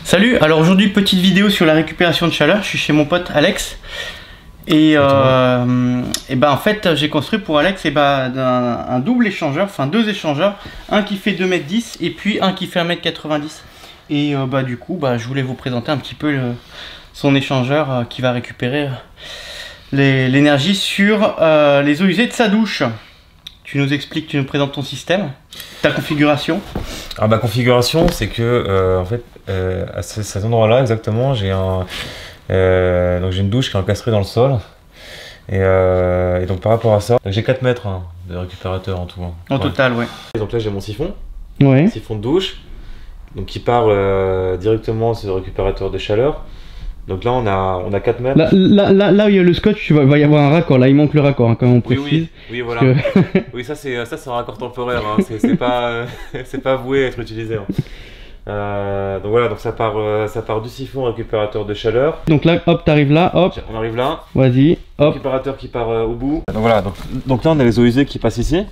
Salut, alors aujourd'hui petite vidéo sur la récupération de chaleur, je suis chez mon pote Alex et ben en fait j'ai construit pour Alex un double échangeur, enfin deux échangeurs, un qui fait 2,10 m et puis un qui fait 1,90 m et du coup je voulais vous présenter un petit peu son échangeur qui va récupérer l'énergie sur les eaux usées de sa douche. Tu nous expliques, tu nous présentes ton système, ta configuration. Alors ma configuration, c'est que en fait à cet endroit-là exactement, j'ai une douche qui est encastrée dans le sol et donc par rapport à ça, j'ai 4 mètres de récupérateur en tout. En total, ouais. Et donc là j'ai mon siphon, ouais. Siphon de douche, donc qui part directement sur le récupérateur de chaleur. Donc là on a 4 mètres. Là où il y a le scotch, va y avoir un raccord. Là il manque le raccord, comme on précise. Oui voilà. Oui, ça c'est un raccord temporaire. C'est pas voué à être utilisé. Donc voilà, donc ça part du siphon récupérateur de chaleur. Donc là, hop, t'arrives là, hop. On arrive là. Vas-y, hop. Récupérateur qui part au bout. Donc voilà, donc là on a les eaux usées qui passent ici.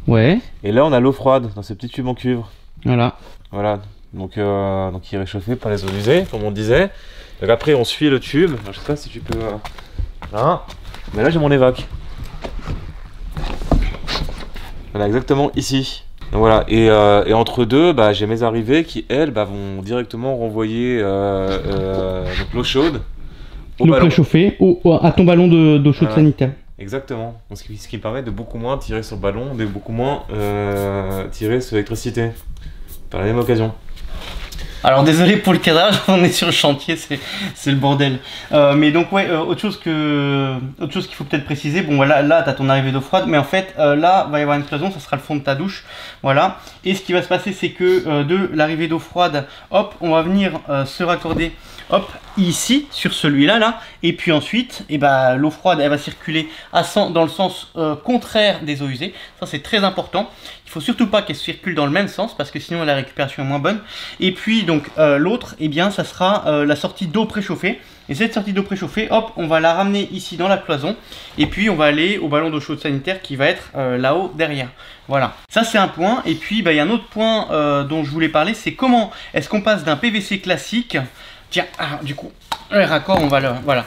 Ouais. Et là on a l'eau froide dans ces petits tubes en cuivre. Voilà. Voilà. Donc il est réchauffé par les eaux usées, comme on disait. Donc après on suit le tube. Alors, je sais pas si tu peux. Là. Mais là j'ai mon évac. Voilà, exactement ici. Donc voilà, et entre deux, j'ai mes arrivées qui, elles, vont directement renvoyer l'eau chaude au ballon. L'eau préchauffée à ton ballon d'eau chaude sanitaire. Exactement. Donc, ce qui me permet de beaucoup moins tirer sur le ballon, de beaucoup moins tirer sur l'électricité. Par la même occasion. Alors désolé pour le cadrage, on est sur le chantier, c'est le bordel. Mais donc ouais, autre chose qu'il faut peut-être préciser, bon voilà, là tu as ton arrivée d'eau froide, mais en fait là va y avoir une cloison, ça sera le fond de ta douche, voilà. Et ce qui va se passer, c'est que de l'arrivée d'eau froide, hop, on va venir se raccorder, hop, ici, sur celui-là, là, et puis ensuite, l'eau froide, elle va circuler dans le sens contraire des eaux usées, ça c'est très important. Il faut surtout pas qu'elle circule dans le même sens parce que sinon la récupération est moins bonne. Et puis donc l'autre, ça sera la sortie d'eau préchauffée. Et cette sortie d'eau préchauffée, hop, on va la ramener ici dans la cloison. Et puis on va aller au ballon d'eau chaude sanitaire qui va être là-haut derrière. Voilà, ça c'est un point. Et puis il y a un autre point dont je voulais parler, c'est comment est-ce qu'on passe d'un PVC classique. Tiens, du coup, le raccord, on va le... Voilà.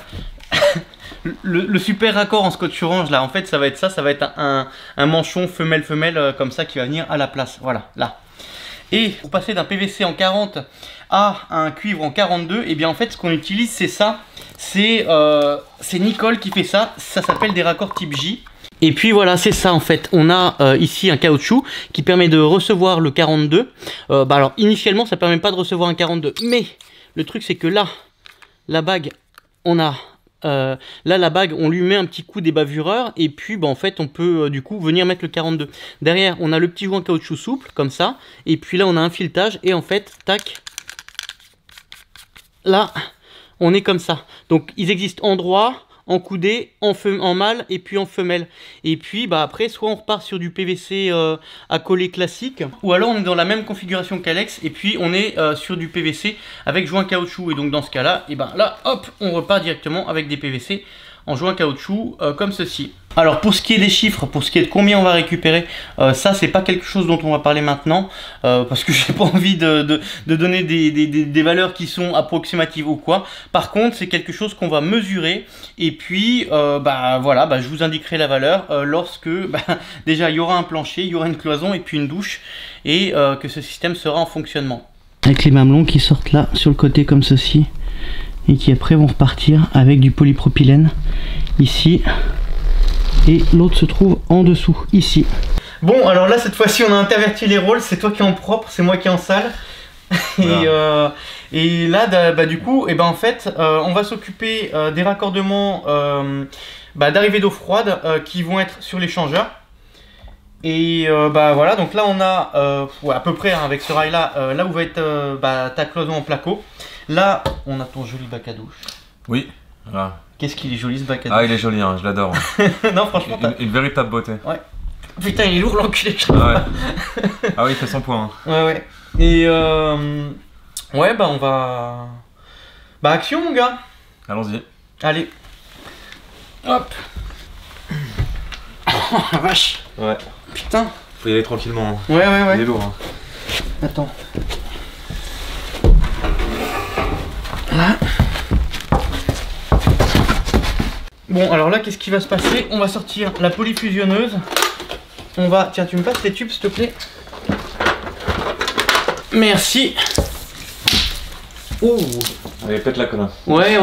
Le super raccord en scotch orange là, en fait ça va être un manchon femelle comme ça qui va venir à la place, voilà, là. Et pour passer d'un PVC en 40 à un cuivre en 42, et bien en fait ce qu'on utilise c'est ça, c'est Nicole qui fait ça, ça s'appelle des raccords type J. Et puis voilà, c'est ça en fait, on a ici un caoutchouc qui permet de recevoir le 42, alors initialement ça permet pas de recevoir un 42, mais le truc c'est que là, la bague, on a... là la bague on lui met un petit coup des bavureurs et puis en fait on peut du coup venir mettre le 42. Derrière on a le petit joint caoutchouc souple comme ça et puis là on a un filetage et en fait tac, là on est comme ça. Donc ils existent en droit, en coudé, en mâle et puis en femelle. Et puis après soit on repart sur du PVC à coller classique, ou alors on est dans la même configuration qu'Alex et puis on est sur du PVC avec joint caoutchouc. Et donc dans ce cas là, là hop, on repart directement avec des PVC en joint caoutchouc comme ceci. Alors pour ce qui est des chiffres, pour ce qui est de combien on va récupérer, ça c'est pas quelque chose dont on va parler maintenant parce que j'ai pas envie de donner des valeurs qui sont approximatives ou quoi. Par contre c'est quelque chose qu'on va mesurer et puis voilà, je vous indiquerai la valeur lorsque déjà il y aura un plancher, il y aura une cloison et puis une douche et que ce système sera en fonctionnement. Avec les mamelons qui sortent là sur le côté comme ceci et qui après vont repartir avec du polypropylène ici. Et l'autre se trouve en dessous, ici. Bon, alors là, cette fois-ci, on a interverti les rôles. C'est toi qui es en propre, c'est moi qui est en sale. Voilà. Et là, du coup, en fait, on va s'occuper des raccordements d'arrivée d'eau froide qui vont être sur l'échangeur. Et voilà, donc là, on a à peu près avec ce rail-là, là où va être ta cloison en placo. Là, on a ton joli bac à douche. Oui, voilà. Qu'est-ce qu'il est joli ce bac à douche. Ah il est joli, je l'adore. Non franchement une véritable beauté. Ouais. Putain il est lourd l'enculé. Ah oui il fait son point. Ouais. Et ouais on va... action mon gars. Allons-y. Allez. Hop. Oh la vache. Ouais. Putain. Faut y aller tranquillement. Ouais. Il est lourd. Attends. Voilà. Bon, alors là, qu'est-ce qui va se passer? On va sortir la polyfusionneuse. On va... Tiens, tu me passes les tubes, s'il te plaît? Merci. Oh. Allez, pète la colonne. Ouais.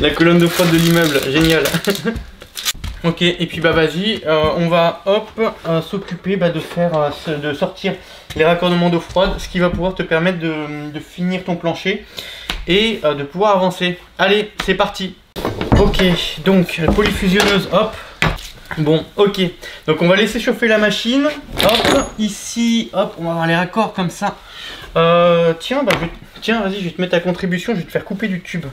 La colonne de froide de l'immeuble, génial. Ok, et puis bah vas-y, on va s'occuper de sortir les raccordements d'eau froide, ce qui va pouvoir te permettre de finir ton plancher et de pouvoir avancer. Allez, c'est parti. Ok, donc la polyfusionneuse, hop. Bon, ok, donc on va laisser chauffer la machine. Hop, ici, hop, on va avoir les raccords comme ça. Tiens, vas-y, je vais te mettre à contribution, je vais te faire couper du tube.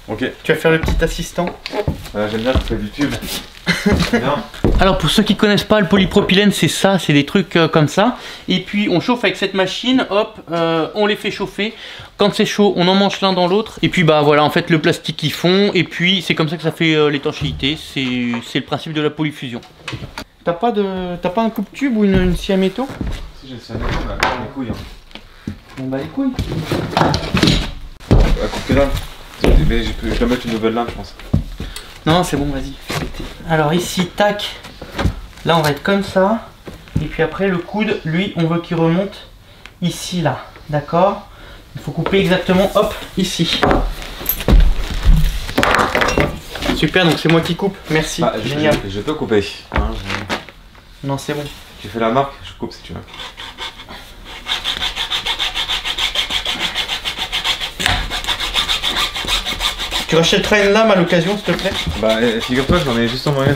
Ok. Tu vas faire le petit assistant. J'aime bien couper du tube. Alors pour ceux qui connaissent pas, le polypropylène c'est ça, c'est des trucs comme ça. Et puis on chauffe avec cette machine, hop, on les fait chauffer. Quand c'est chaud, on en mange l'un dans l'autre. Et puis bah voilà, en fait le plastique ils fond. Et puis c'est comme ça que ça fait l'étanchéité. C'est le principe de la polyfusion. T'as pas un coupe-tube ou une scie à métaux? Si j'ai une scie à métaux, bah les couilles. Bon bah les couilles. À couper là. Mais je peux mettre une nouvelle lame je pense. Non, c'est bon, vas-y. Alors ici, tac. Là, on va être comme ça. Et puis après, le coude, lui, on veut qu'il remonte ici, là. D'accord? Il faut couper exactement, hop, ici. Super, donc c'est moi qui coupe. Merci. Ah, génial. Je peux couper. Hein, Non, c'est bon. Tu fais la marque, je coupe si tu veux. Tu rachèteras une lame à l'occasion, s'il te plaît? Bah, figure-toi que j'en ai juste en moyen.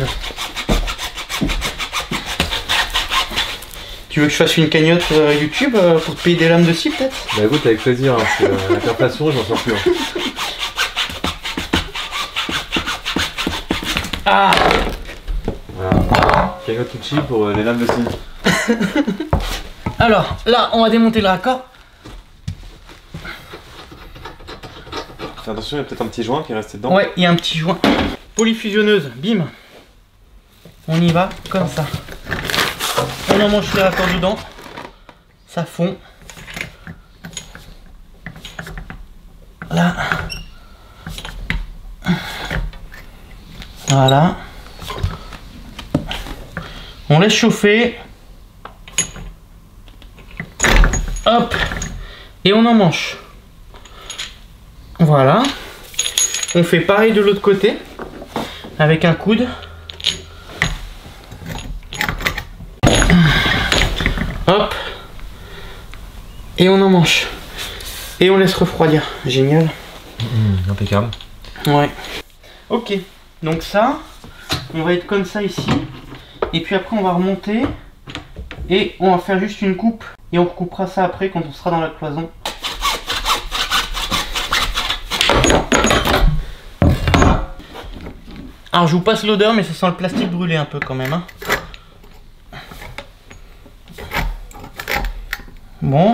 Tu veux que je fasse une cagnotte YouTube pour te payer des lames de scie, peut-être? Bah écoute, avec plaisir, hein, c'est l'interprétation, j'en sors plus. Hein. Ah! Voilà. Cagnotte Tucci pour les lames de scie. Alors, là, on va démonter le raccord. Fais attention, il y a peut-être un petit joint qui est resté dedans. Ouais, il y a un petit joint. Polyfusionneuse, bim. On y va, comme ça. On emmanche les raccords dedans. Ça fond. Là. Voilà. On laisse chauffer. Hop. Et on emmanche. Voilà. On fait pareil de l'autre côté. Avec un coude. Hop. Et on emmanche. Et on laisse refroidir. Génial. Impeccable. Ouais. Ok. Donc ça, on va être comme ça ici. Et puis après on va remonter. Et on va faire juste une coupe. Et on recoupera ça après quand on sera dans la cloison. Alors je vous passe l'odeur, mais ça sent le plastique brûlé un peu quand même. Hein. Bon,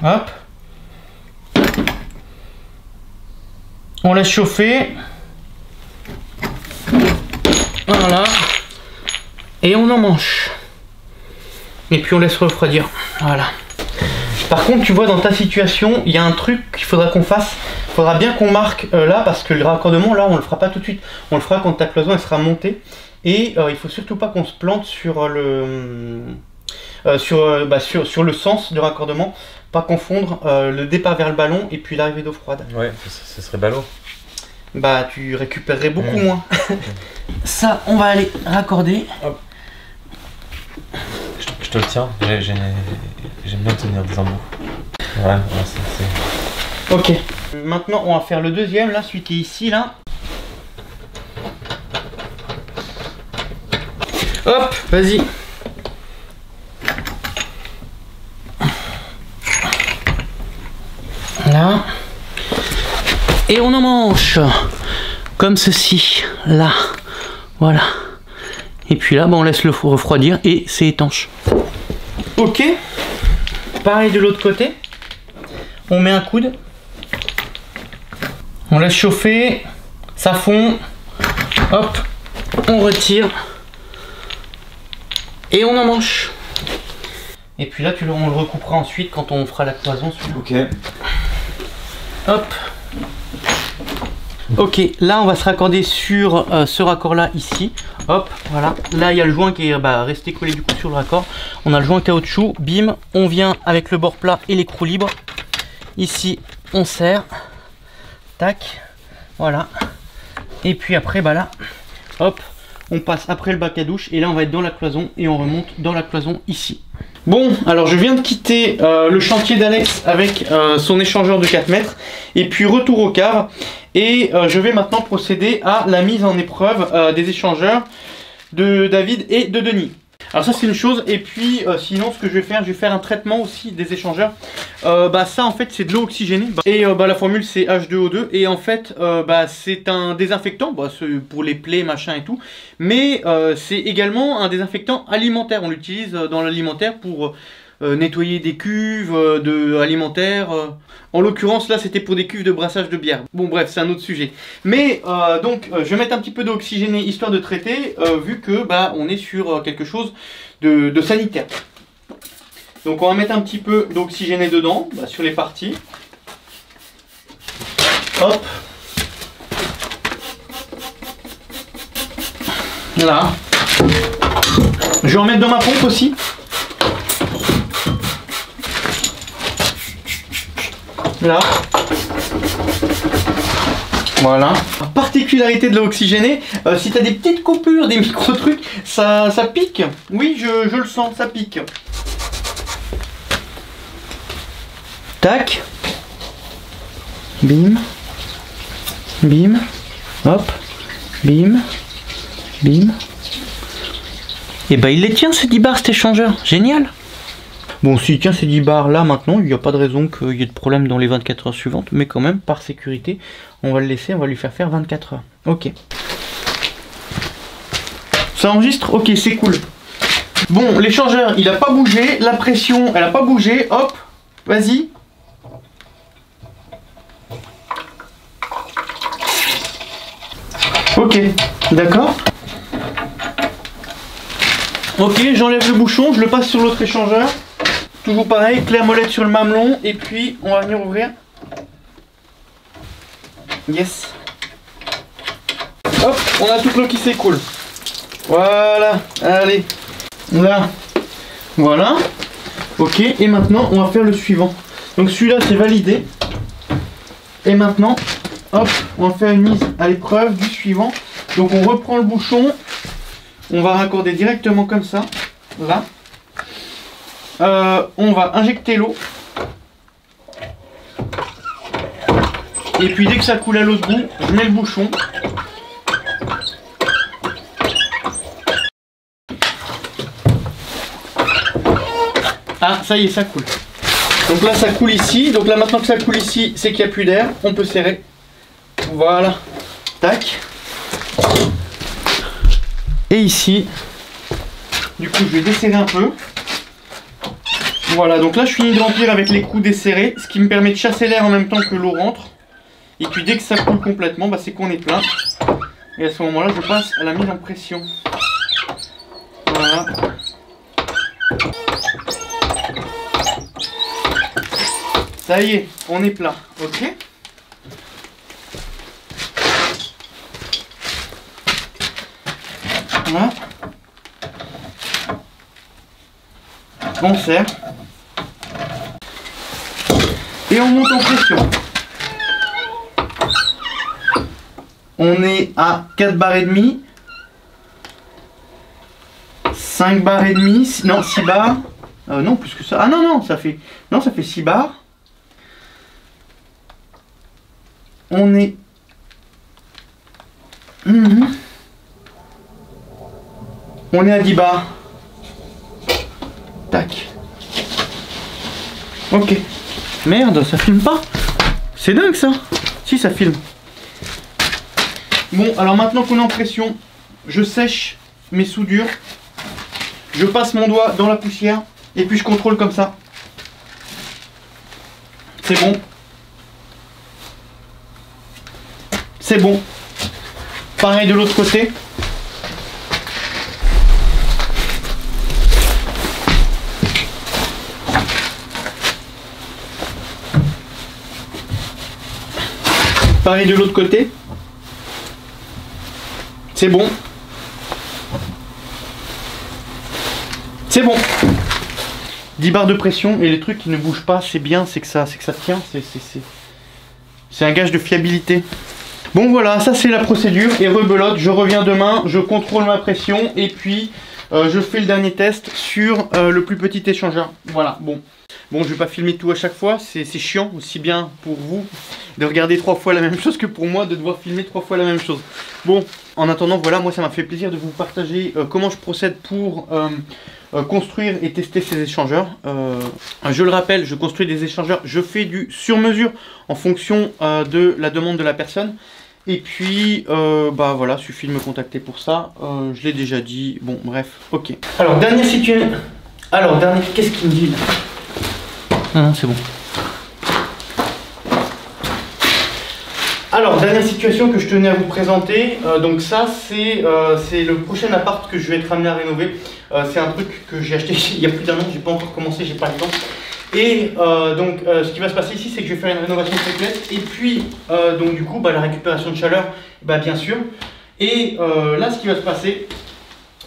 hop. On laisse chauffer. Voilà. Et on emmanche. Et puis on laisse refroidir. Voilà. Par contre, tu vois, dans ta situation, il y a un truc qu'il faudra qu'on fasse. Il faudra bien qu'on marque là, parce que le raccordement, là, on le fera pas tout de suite. On le fera quand ta cloison elle sera montée. Et il faut surtout pas qu'on se plante sur le sur le sens de raccordement. Pas confondre le départ vers le ballon et puis l'arrivée d'eau froide. Ouais, ce serait ballot. Bah, tu récupérerais beaucoup moins. Ça, on va aller raccorder. Hop. Je te le tiens, j'aime bien tenir des embouts. Ouais, c'est... Ok. Maintenant, on va faire le deuxième, là, celui qui est ici, là. Hop, vas-y. Là. Et on emmanche. Comme ceci, là. Voilà. Et puis là, bah, on laisse le refroidir et c'est étanche. Ok. Pareil de l'autre côté. On met un coude. On laisse chauffer. Ça fond. Hop. On retire. Et on emmanche. Et puis là, on le recoupera ensuite quand on fera la cloison. Ok. Hop. Ok, là on va se raccorder sur ce raccord là ici. Hop, voilà. Là il y a le joint qui est resté collé du coup sur le raccord. On a le joint caoutchouc, bim. On vient avec le bord plat et l'écrou libre. Ici on serre. Tac. Voilà. Et puis après, là, hop, on passe après le bac à douche. Et là on va être dans la cloison et on remonte dans la cloison ici. Bon, alors je viens de quitter le chantier d'Alex avec son échangeur de 4 mètres. Et puis retour au car. Et je vais maintenant procéder à la mise en épreuve des échangeurs de David et de Denis. Alors ça c'est une chose, et puis sinon ce que je vais faire un traitement aussi des échangeurs. Ça en fait c'est de l'eau oxygénée, et la formule c'est H2O2, et en fait c'est un désinfectant pour les plaies machin et tout, mais c'est également un désinfectant alimentaire. On l'utilise dans l'alimentaire pour nettoyer des cuves alimentaires. En l'occurrence là c'était pour des cuves de brassage de bière. Bon bref, c'est un autre sujet. Mais donc je vais mettre un petit peu d'eau oxygénée histoire de traiter, vu que on est sur quelque chose de sanitaire. Donc on va mettre un petit peu d'eau oxygénée dedans, sur les parties. Hop. Là. Je vais en mettre dans ma pompe aussi. Là. Voilà. La particularité de l'eau oxygénée, si tu as des petites coupures, des micro-trucs, ça pique. Oui, je le sens, ça pique. Tac. Bim. Bim. Hop. Bim. Bim. Et il les tient ces 10 bars cet échangeur. Génial. Bon, s'il tient ces 10 bars là maintenant, il n'y a pas de raison qu'il y ait de problème dans les 24 heures suivantes, mais quand même, par sécurité, on va le laisser, on va lui faire 24 heures. Ok. Ça enregistre? Ok, c'est cool. Bon, l'échangeur, il n'a pas bougé, la pression, elle n'a pas bougé, hop, vas-y. Ok, d'accord. Ok, j'enlève le bouchon, je le passe sur l'autre échangeur. Toujours pareil, clé à molette sur le mamelon, et puis on va venir ouvrir. Yes. Hop, on a toute l'eau qui s'écoule. Voilà, allez. Là. Voilà. Ok, et maintenant on va faire le suivant. Donc celui-là c'est validé. Et maintenant, hop, on va faire une mise à l'épreuve du suivant. Donc on reprend le bouchon. On va raccorder directement comme ça. Là. On va injecter l'eau. Et puis dès que ça coule à l'autre bout, je mets le bouchon. Ah, ça y est, ça coule. Donc là, ça coule ici. Donc là, maintenant que ça coule ici, c'est qu'il n'y a plus d'air. On peut serrer. Voilà. Tac. Et ici, du coup, je vais desserrer un peu. Voilà, donc là je finis de remplir avec les coups desserrés, ce qui me permet de chasser l'air en même temps que l'eau rentre. Et puis dès que ça coule complètement, c'est qu'on est plein. Et à ce moment-là, je passe à la mise en pression. Voilà. Ça y est, on est plein. Ok. Voilà. On serre. Et on monte en pression. On est à 4 bars et demi. 5 bars et demi. Non, 6 bars. Non, plus que ça. Ah non, ça fait 6 bars. On est... On est à 10 bars. Tac. Ok. Merde, ça filme pas. C'est dingue ça. Si, ça filme. Bon, alors maintenant qu'on est en pression, je sèche mes soudures. Je passe mon doigt dans la poussière. Et puis je contrôle comme ça. C'est bon. C'est bon. Pareil de l'autre côté. Pareil de l'autre côté. C'est bon. C'est bon. 10 barres de pression et les trucs qui ne bougent pas, c'est bien, c'est que ça tient. C'est un gage de fiabilité. Bon voilà, ça c'est la procédure et rebelote, je reviens demain, je contrôle ma pression et puis je fais le dernier test sur le plus petit échangeur. Voilà, bon, je vais pas filmer tout à chaque fois, c'est chiant, aussi bien pour vous de regarder 3 fois la même chose que pour moi de devoir filmer 3 fois la même chose. Bon, en attendant, voilà, moi ça m'a fait plaisir de vous partager comment je procède pour construire et tester ces échangeurs. Je le rappelle, je construis des échangeurs, je fais du sur-mesure en fonction de la demande de la personne. Et puis, bah voilà, suffit de me contacter pour ça. Je l'ai déjà dit. Bon, bref, ok. Alors, dernière situation. Alors, qu'est-ce qu'il me dit là? Non, c'est bon. Alors, dernière situation que je tenais à vous présenter. Donc ça, c'est le prochain appart que je vais être amené à rénover. C'est un truc que j'ai acheté il y a plus d'1 an. J'ai pas encore commencé, j'ai pas le temps. Et ce qui va se passer ici, c'est que je vais faire une rénovation complète. Et puis, donc du coup, bah, la récupération de chaleur, bah, bien sûr. Et là, ce qui va se passer,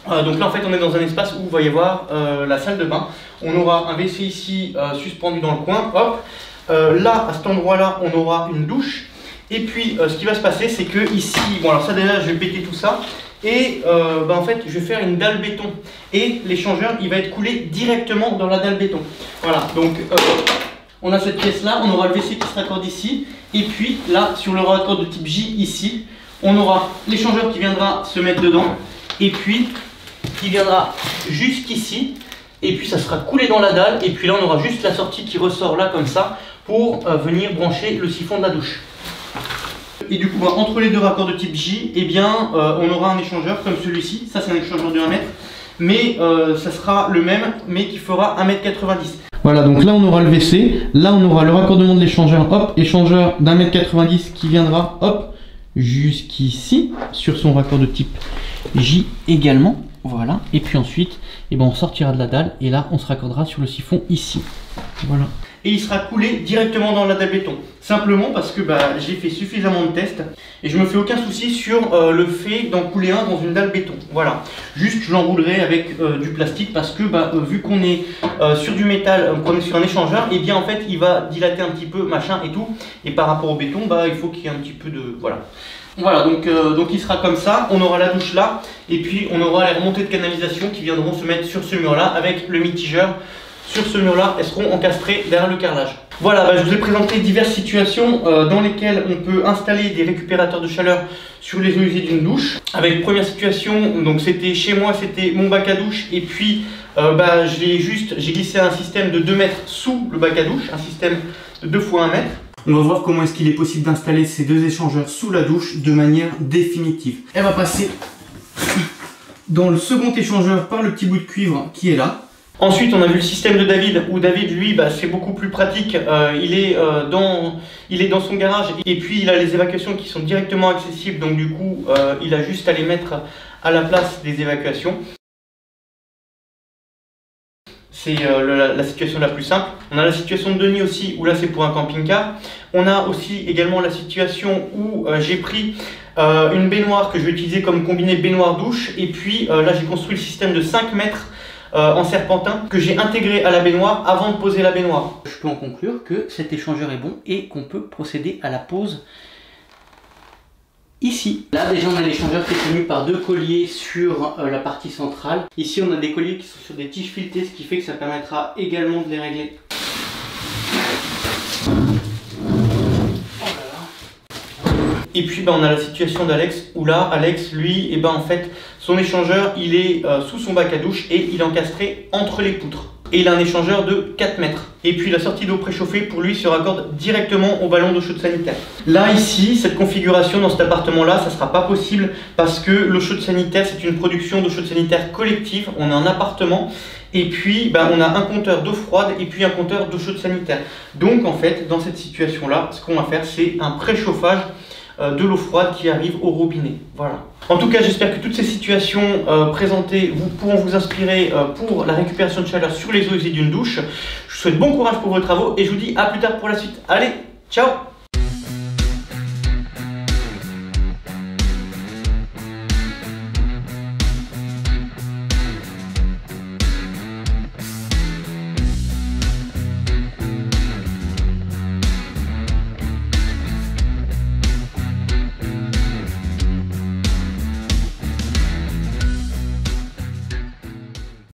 donc là, en fait, on est dans un espace où il va y avoir la salle de bain. On aura un WC ici suspendu dans le coin. Hop. Là, à cet endroit-là, on aura une douche. Et puis, ce qui va se passer, c'est que ici, bon, alors ça déjà, je vais péter tout ça. Et bah, en fait, je vais faire une dalle béton. Et l'échangeur, il va être coulé directement dans la dalle béton. Voilà, donc on a cette pièce-là, on aura le WC qui se raccorde ici. Et puis là, sur le raccord de type J, ici, on aura l'échangeur qui viendra se mettre dedans. Et puis, qui viendra jusqu'ici. Et puis, ça sera coulé dans la dalle. Et puis là, on aura juste la sortie qui ressort là, comme ça, pour venir brancher le siphon de la douche. Et du coup, entre les deux raccords de type J, eh bien, on aura un échangeur comme celui-ci. Ça, c'est un échangeur de 1 mètre. Mais ça sera le même, mais qui fera 1,90 m. Voilà, donc là, on aura le WC. Là, on aura le raccordement de l'échangeur. Hop, échangeur d'1,90 m qui viendra, hop, jusqu'ici, sur son raccord de type J également. Voilà. Et puis ensuite, eh ben, on sortira de la dalle. Et là, on se raccordera sur le siphon ici. Voilà. Et il sera coulé directement dans la dalle béton. Simplement parce que bah, j'ai fait suffisamment de tests et je me fais aucun souci sur le fait d'en couler un dans une dalle béton. Voilà. Juste je l'enroulerai avec du plastique parce que bah, vu qu'on est sur du métal, qu'on est sur un échangeur, et bien en fait il va dilater un petit peu, machin et tout. Et par rapport au béton, bah, il faut qu'il y ait un petit peu de... Voilà. Voilà, donc il sera comme ça, on aura la douche là, et puis on aura les remontées de canalisation qui viendront se mettre sur ce mur là avec le mitigeur. Sur ce mur-là, elles seront encastrées derrière le carrelage. Voilà, bah, je vous ai présenté diverses situations dans lesquelles on peut installer des récupérateurs de chaleur sur les eaux usées d'une douche. Avec première situation, donc c'était chez moi, c'était mon bac à douche, et puis bah, j'ai glissé un système de 2 mètres sous le bac à douche, un système de 2 x 1 mètre. On va voir comment est-ce qu'il est possible d'installer ces deux échangeurs sous la douche de manière définitive. Elle va passer dans le second échangeur par le petit bout de cuivre qui est là. Ensuite, on a vu le système de David, où David, lui, bah, c'est beaucoup plus pratique. Il est dans son garage et puis il a les évacuations qui sont directement accessibles. Donc du coup, il a juste à les mettre à la place des évacuations. C'est la situation la plus simple. On a la situation de Denis aussi, où là c'est pour un camping-car. On a aussi également la situation où j'ai pris une baignoire que je vais utiliser comme combiné baignoire-douche. Et puis là j'ai construit le système de 5 mètres en serpentin que j'ai intégré à la baignoire avant de poser la baignoire. Je peux en conclure que cet échangeur est bon et qu'on peut procéder à la pose ici. Là déjà on a l'échangeur qui est tenu par 2 colliers sur la partie centrale. Ici on a des colliers qui sont sur des tiges filetées, ce qui fait que ça permettra également de les régler. Et puis on a la situation d'Alex où là Alex lui et en fait son échangeur il est sous son bac à douche et il est encastré entre les poutres. Et il a un échangeur de 4 mètres. Et puis la sortie d'eau préchauffée pour lui se raccorde directement au ballon d'eau chaude sanitaire. Là ici, cette configuration dans cet appartement là, ça ne sera pas possible parce que l'eau chaude sanitaire c'est une production d'eau chaude sanitaire collective. On a un appartement et puis on a un compteur d'eau froide et puis un compteur d'eau chaude sanitaire. Donc en fait dans cette situation là, ce qu'on va faire c'est un préchauffage de l'eau froide qui arrive au robinet. Voilà. En tout cas, j'espère que toutes ces situations présentées pourront vous inspirer pour la récupération de chaleur sur les eaux usées d'une douche. Je vous souhaite bon courage pour vos travaux et je vous dis à plus tard pour la suite. Allez, ciao!